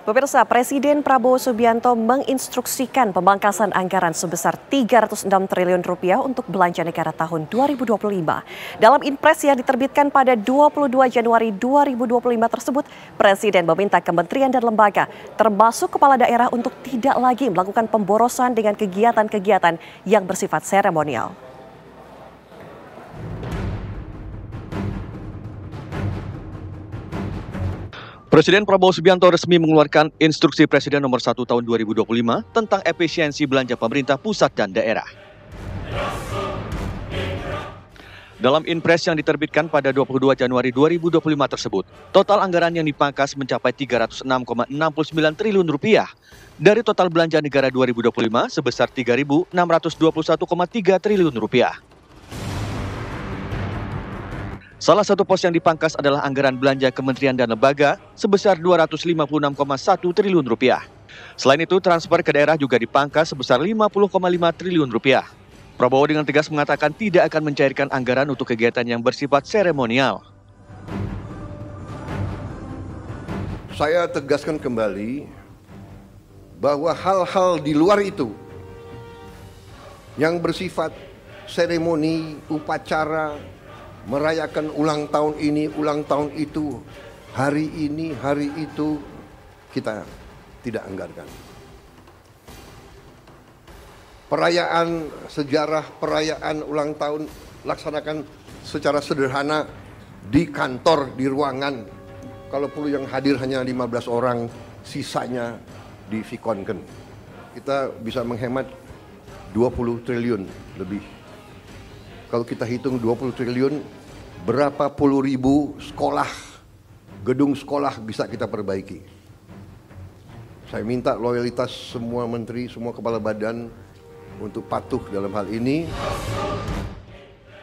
Pemirsa, Presiden Prabowo Subianto menginstruksikan pemangkasan anggaran sebesar 306 triliun rupiah untuk belanja negara tahun 2025. Dalam impres yang diterbitkan pada 22 Januari 2025 tersebut, Presiden meminta kementerian dan lembaga, termasuk kepala daerah untuk tidak lagi melakukan pemborosan dengan kegiatan-kegiatan yang bersifat seremonial. Presiden Prabowo Subianto resmi mengeluarkan Instruksi Presiden Nomor 1 Tahun 2025 tentang efisiensi belanja pemerintah pusat dan daerah. Dalam Inpres yang diterbitkan pada 22 Januari 2025 tersebut, total anggaran yang dipangkas mencapai 306,69 triliun rupiah dari total belanja negara 2025 sebesar 3.621,3 triliun rupiah. Salah satu pos yang dipangkas adalah anggaran belanja kementerian dan lembaga sebesar 256,1 triliun rupiah. Selain itu, transfer ke daerah juga dipangkas sebesar 50,5 triliun rupiah. Prabowo dengan tegas mengatakan tidak akan mencairkan anggaran untuk kegiatan yang bersifat seremonial. Saya tegaskan kembali bahwa hal-hal di luar itu yang bersifat seremoni, upacara, merayakan ulang tahun ini, ulang tahun itu, hari ini, hari itu, kita tidak anggarkan. Perayaan sejarah, perayaan ulang tahun, laksanakan secara sederhana di kantor, di ruangan. Kalau perlu yang hadir hanya 15 orang, sisanya di Vikonken. Kita bisa menghemat 20 triliun lebih. Kalau kita hitung 20 triliun, berapa puluh ribu sekolah, gedung sekolah bisa kita perbaiki. Saya minta loyalitas semua menteri, semua kepala badan untuk patuh dalam hal ini.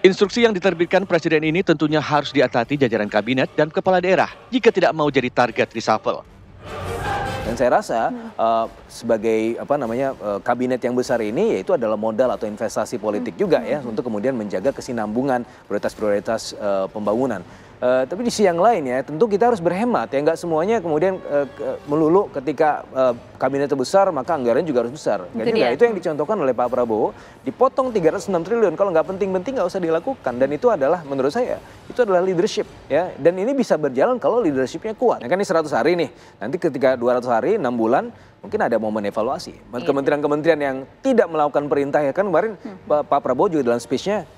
Instruksi yang diterbitkan Presiden ini tentunya harus diataati jajaran kabinet dan kepala daerah jika tidak mau jadi target reshuffle. Dan saya rasa sebagai kabinet yang besar ini yaitu adalah modal atau investasi politik juga ya untuk kemudian menjaga kesinambungan prioritas-prioritas pembangunan. Tapi di sisi yang lain ya tentu kita harus berhemat ya, nggak semuanya kemudian melulu ketika kabinetnya besar maka anggaran juga harus besar. Itu yang dicontohkan oleh Pak Prabowo, dipotong 306 triliun kalau nggak penting-penting nggak usah dilakukan, dan itu adalah menurut saya itu adalah leadership ya, dan ini bisa berjalan kalau leadershipnya kuat. Kan ini 100 hari nih, nanti ketika 200 hari 6 bulan mungkin ada momen evaluasi. Kementerian-kementerian yang tidak melakukan perintah ya kan kemarin Pak Prabowo juga dalam speech-nya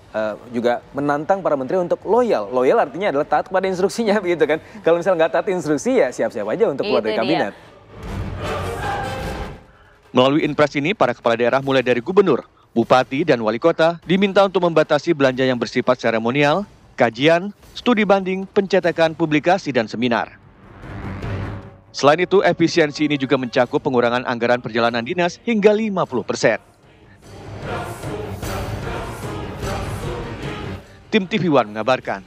juga menantang para menteri untuk loyal. Loyal artinya adalah taat kepada instruksinya begitu kan. Kalau misalnya nggak taat instruksi ya siap-siap aja untuk keluar dari kabinet. Melalui Inpres ini, para kepala daerah mulai dari gubernur, bupati, dan wali kota diminta untuk membatasi belanja yang bersifat seremonial, kajian, studi banding, pencetakan, publikasi, dan seminar. Selain itu, efisiensi ini juga mencakup pengurangan anggaran perjalanan dinas hingga 50%. Tim TV One mengabarkan.